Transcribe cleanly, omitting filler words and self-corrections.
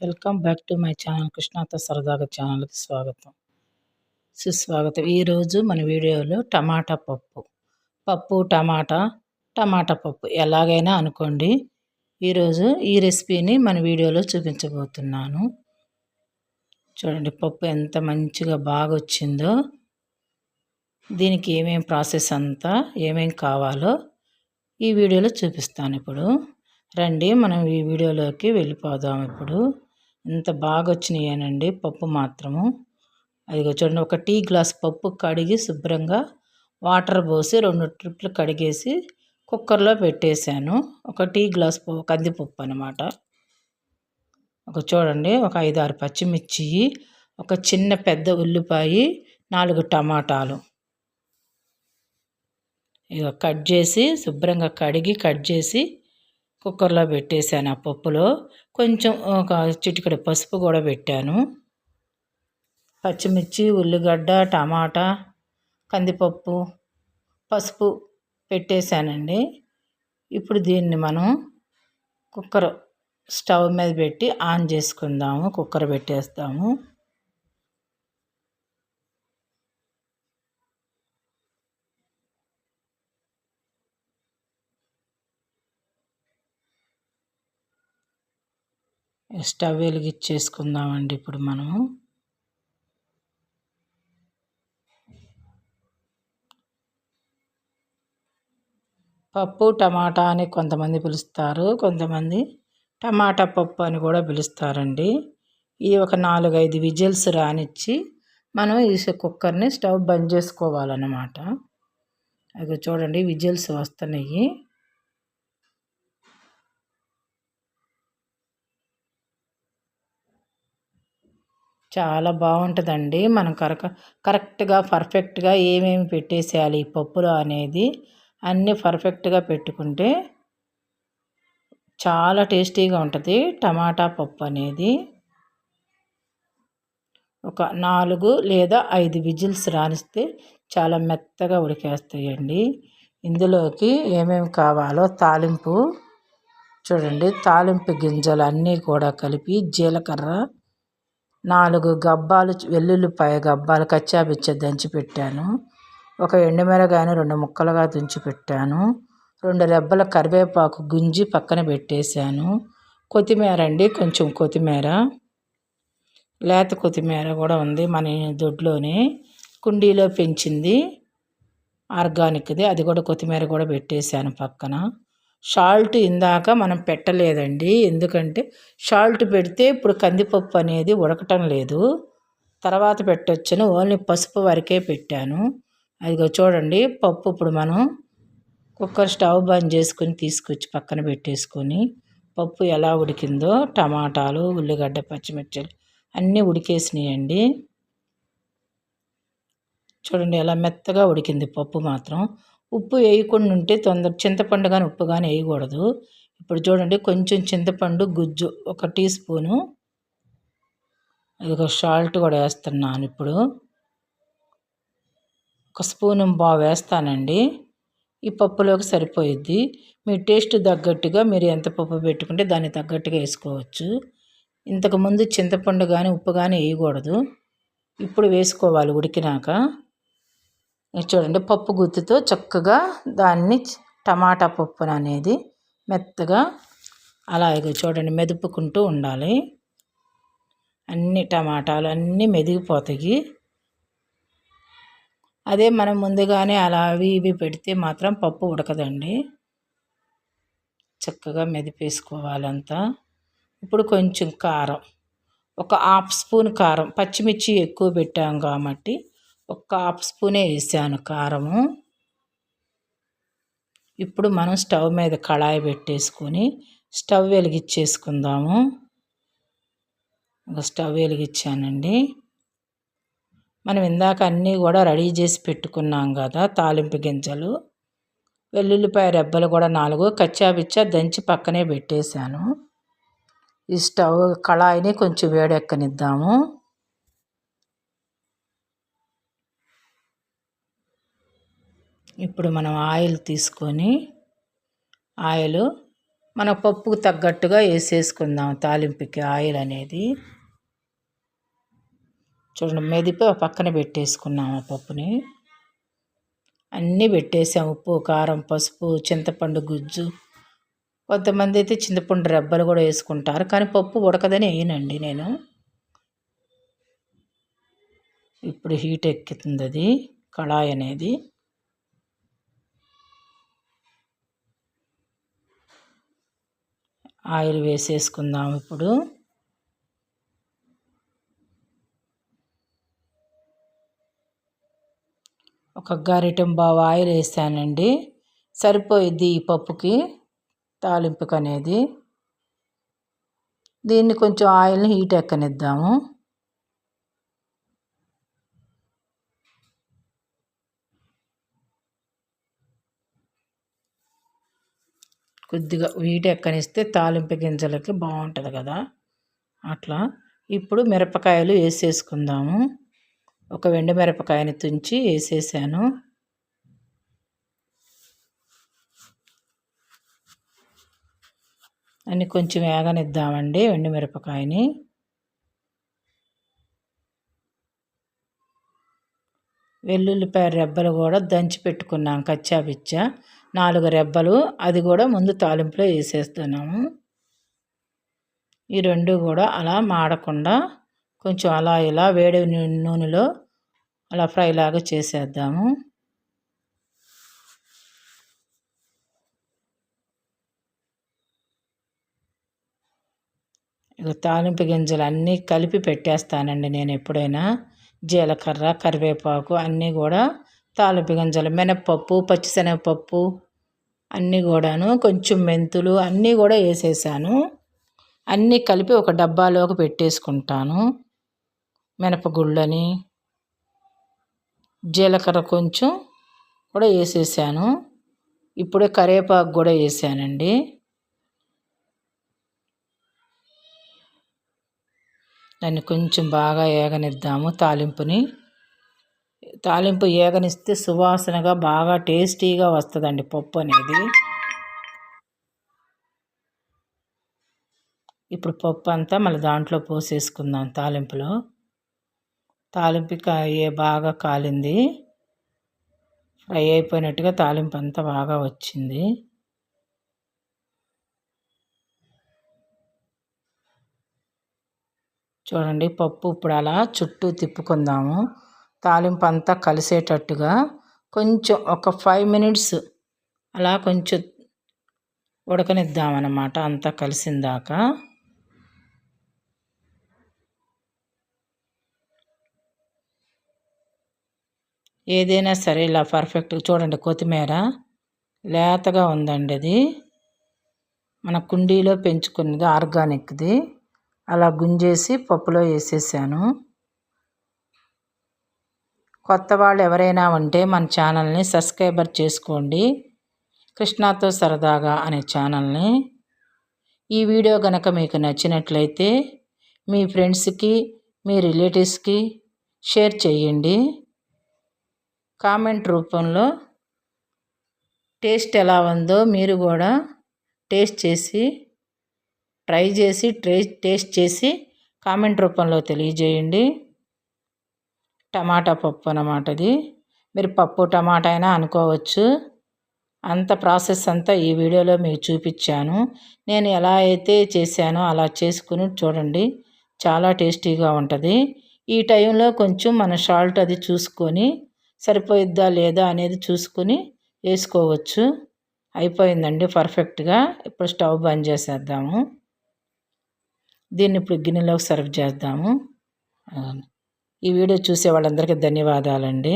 Welcome back to my channel కృష్ణాతో సరదాగా ఛానల్కి స్వాగతం సుస్వాగతం. ఈరోజు మన వీడియోలో టమాటా పప్పు టమాటా పప్పు ఎలాగైనా అనుకోండి. ఈరోజు ఈ రెసిపీని మన వీడియోలో చూపించబోతున్నాను. చూడండి పప్పు ఎంత మంచిగా బాగా వచ్చిందో. దీనికి ఏమేం ప్రాసెస్ అంతా ఏమేం కావాలో ఈ వీడియోలో చూపిస్తాను. ఇప్పుడు రండి మనం ఈ వీడియోలోకి వెళ్ళిపోదాం. ఇప్పుడు ఎంత బాగా వచ్చినాయేనండి పప్పు మాత్రము. అదిగో చూడండి, ఒక టీ గ్లాస్ పప్పు కడిగి శుభ్రంగా వాటర్ పోసి 2 ట్రిప్లు కడిగేసి కుక్కర్లో పెట్టేశాను. ఒక టీ గ్లాస్ కందిపప్పు అనమాట. చూడండి, ఒక 5-6 పచ్చిమిర్చి, ఒక చిన్న పెద్ద ఉల్లిపాయ, 4 టమాటాలు ఇక కట్ చేసి శుభ్రంగా కడిగి కట్ చేసి కుక్కర్లో పెట్టేశాను. ఆ పప్పులో కొంచెం ఒక చిటికెడు పసుపు కూడా పెట్టాను. పచ్చిమిర్చి, ఉల్లిగడ్డ, టమాటా, కందిపప్పు, పసుపు పెట్టేశానండి. ఇప్పుడు దీన్ని మనం కుక్కర్ స్టవ్ మీద పెట్టి ఆన్ చేసుకుందాము. కుక్కర్ పెట్టేస్తాము. స్టవ్ వెలిగించేసుకుందామండి. ఇప్పుడు మనము పప్పు టమాటా అని కొంతమంది పిలుస్తారు, కొంతమంది టమాటా పప్పు అని కూడా పిలుస్తారండి. ఇది ఒక 4-5 విజిల్స్ రానిచ్చి మనం ఈ కుక్కర్ని స్టవ్ బంద్ చేసుకోవాలన్నమాట. అది చూడండి, విజిల్స్ వస్తున్నాయి. చాలా బాగుంటుందండి. మనం కరెక్ట్గా పర్ఫెక్ట్గా ఏమేమి పెట్టేసేయాలి ఈ పప్పులో అనేది అన్నీ పర్ఫెక్ట్గా పెట్టుకుంటే చాలా టేస్టీగా ఉంటుంది టమాటా పప్పు అనేది. ఒక 4 లేదా 5 విజిల్స్ రానిస్తే చాలా మెత్తగా ఉడికేస్తాయండి. ఇందులోకి ఏమేమి కావాలో తాలింపు చూడండి. తాలింపు గింజలు అన్నీ కూడా కలిపి జీలకర్ర, 4 గబ్బాలు వెల్లుల్లిపాయ గబ్బాలు కచ్చాపిచ్చా దంచి పెట్టాను. ఒక ఎండుమిరగాయను 2 ముక్కలుగా తుంచి పెట్టాను. 2 రెబ్బల కరివేపాకు గుంజి పక్కన పెట్టేశాను. కొత్తిమీర అండి, కొంచెం కొత్తిమీర, లేత కొత్తిమీర కూడా ఉంది. మన దొడ్లోనే కుండీలో పెంచింది, ఆర్గానిక్ది. అది కూడా కొత్తిమీర కూడా పెట్టేశాను పక్కన. సాల్ట్ ఇందాక మనం పెట్టలేదండి, ఎందుకంటే సాల్ట్ పెడితే ఇప్పుడు కందిపప్పు అనేది ఉడకటం లేదు, తర్వాత పెట్టొచ్చును. ఓన్లీ పసుపు వరకే పెట్టాను. అదిగో చూడండి, పప్పు ఇప్పుడు మనం కుక్కర్ స్టవ్ బంద్ చేసుకుని తీసుకొచ్చి పక్కన పెట్టేసుకొని పప్పు ఎలా ఉడికిందో, టమాటాలు, ఉల్లిగడ్డ, పచ్చిమిర్చిలు అన్నీ ఉడికేసినాయండి. చూడండి ఎలా మెత్తగా ఉడికింది పప్పు మాత్రం. ఉప్పు వేయకుండా ఉంటే చింతపండు కానీ ఉప్పు కానీ వేయకూడదు. ఇప్పుడు చూడండి, కొంచెం చింతపండు గుజ్జు 1 టీ స్పూను, అదిగో సాల్ట్ కూడా వేస్తున్నాను. ఇప్పుడు 1 స్పూను వేస్తానండి. ఈ పప్పులోకి సరిపోయిద్ది. మీ టేస్ట్ తగ్గట్టుగా మీరు ఎంత పప్పు పెట్టుకుంటే దానికి తగ్గట్టుగా వేసుకోవచ్చు. ఇంతకుముందు చింతపండు కానీ ఉప్పు కానీ వేయకూడదు, ఇప్పుడు వేసుకోవాలి ఉడికినాక. చూడండి, పప్పు గుత్తితో చక్కగా దాన్ని టమాటా పప్పును అనేది మెత్తగా అలాగే చూడండి మెదుపుకుంటూ ఉండాలి. అన్ని టమాటాలు అన్నీ మెదిగిపోతాయి. అదే మనం ముందుగానే అలా అవి ఇవి పెడితే మాత్రం పప్పు ఉడకదండి. చక్కగా మెదిపేసుకోవాలంతా. ఇప్పుడు కొంచెం కారం, ఒక 1/2 స్పూన్ కారం. పచ్చిమిర్చి ఎక్కువ పెట్టాం కాబట్టి ఒక 1/2 స్పూనే వేసాను కారము. ఇప్పుడు మనం స్టవ్ మీద కళాయి పెట్టేసుకొని స్టవ్ వెలిగించేసుకుందాము. స్టవ్ వెలిగించానండి. మనం ఇందాక అన్నీ కూడా రెడీ చేసి పెట్టుకున్నాం కదా, తాలింపు గింజలు, వెల్లుల్లిపాయ రెబ్బలు కూడా 4 కచ్చాపిచ్చా దంచి పక్కనే పెట్టేశాను. ఈ స్టవ్ కళాయిని కొంచెం వేడెక్కనిద్దాము. ఇప్పుడు మనం ఆయిల్ తీసుకొని ఆయిల్ మన పప్పుకు తగ్గట్టుగా వేసేసుకుందాం తాలింపుకి ఆయిల్ అనేది. చూడండి మెదిపి పక్కన పెట్టేసుకున్నాము ఆ పప్పుని. అన్నీ పెట్టేసాము, ఉప్పు కారం పసుపు చింతపండు గుజ్జు. కొంతమంది అయితే చింతపండు రెబ్బలు కూడా వేసుకుంటారు, కానీ పప్పు ఉడకదని వేయనండి నేను. ఇప్పుడు హీట్ ఎక్కుతుంది అది కళాయి అనేది. ఆయిల్ వేసేసుకుందాం ఇప్పుడు. ఒక గరిటెంబావు ఆయిల్ వేసానండి, సరిపోయిద్ది ఈ పప్పుకి తాలింపుకి అనేది. దీన్ని కొంచెం ఆయిల్ని హీట్ ఎక్కనిద్దాము. కొద్దిగా హీట్ ఎక్కనిస్తే తాలింపు గింజలకి బాగుంటుంది కదా అట్లా. ఇప్పుడు మిరపకాయలు వేసేసుకుందాము. ఒక ఎండు మిరపకాయని తుంచి వేసేసాను. అన్ని కొంచెం వేగనిద్దామండి ఎండు మిరపకాయని. వెల్లుల్లిపాయ రెబ్బలు కూడా దంచి పెట్టుకున్నాం కచ్చాపిచ్చా, 4 రెబ్బలు. అది కూడా ముందు తాలింపులో వేసేస్తున్నాము. ఈ రెండు కూడా అలా మాడకుండా కొంచెం అలా ఇలా వేడి నూనెలో అలా ఫ్రై లాగా చేసేద్దాము. ఇక తాలింపు గింజలు అన్నీ కలిపి పెట్టేస్తానండి నేను ఎప్పుడైనా. జీలకర్ర కరివేపాకు అన్నీ కూడా తాలింపు గింజలు, మినప్పప్పు పచ్చిశనగపప్పు అన్నీ కూడాను, కొంచెం మెంతులు అన్నీ కూడా వేసేసాను. అన్నీ కలిపి ఒక డబ్బాలోకి పెట్టేసుకుంటాను. మినపగుళ్ళని జీలకర్ర కొంచెం కూడా వేసేసాను. ఇప్పుడే కరివేపాకు కూడా వేసానండి. దాన్ని కొంచెం బాగా ఏగనిద్దాము తాలింపుని. తాలింపు ఏగనిస్తే సువాసనగా బాగా టేస్టీగా వస్తుందండి పప్పు అనేది. ఇప్పుడు పప్పు అంతా మళ్ళీ దాంట్లో పోసేసుకుందాం తాలింపులో. తాలింపు బాగా కాలింది, ఫ్రై అయిపోయినట్టుగా తాలింపు అంతా బాగా వచ్చింది. చూడండి పప్పు ఇప్పుడు అలా చుట్టూ తిప్పుకుందాము. తాలింపు అంతా కలిసేటట్టుగా కొంచెం ఒక 5 మినిట్స్ అలా కొంచెం ఉడకనిద్దామన్నమాట, అంతా కలిసిందాక. ఏదైనా సరే ఇలా పర్ఫెక్ట్గా చూడండి, కొత్తిమీర లేతగా ఉందండి. అది మన కుండీలో పెంచుకున్నది, ఆర్గానిక్ది. అలా గుంజేసి పప్పులో వేసేసాను. కొత్త వాళ్ళు ఎవరైనా ఉంటే మన ఛానల్ని సబ్స్క్రైబర్ చేసుకోండి, కృష్ణాతో సరదాగా అనే ఛానల్ని. ఈ వీడియో కనుక మీకు నచ్చినట్లయితే మీ ఫ్రెండ్స్కి మీ రిలేటివ్స్కి షేర్ చేయండి. కామెంట్ రూపంలో టేస్ట్ ఎలా ఉందో మీరు కూడా టేస్ట్ చేసి టేస్ట్ చేసి కామెంట్ రూపంలో తెలియజేయండి. టమాటా పప్పు అన్నమాట అది. మీరు పప్పు టమాటా అయినా అనుకోవచ్చు. అంత ప్రాసెస్ అంతా ఈ వీడియోలో మీకు చూపించాను. నేను ఎలా అయితే చేశానో అలా చేసుకుని చూడండి, చాలా టేస్టీగా ఉంటుంది. ఈ టైంలో కొంచెం మన సాల్ట్ అది చూసుకొని సరిపోయిద్దా లేదా అనేది చూసుకొని వేసుకోవచ్చు. అయిపోయిందండి పర్ఫెక్ట్గా. ఇప్పుడు స్టవ్ బంద్ చేసేద్దాము. దీన్ని ఇప్పుడు గిన్నెలోకి సర్వ్ చేద్దాము. ఈ వీడియో చూసే వాళ్ళందరికీ ధన్యవాదాలండి.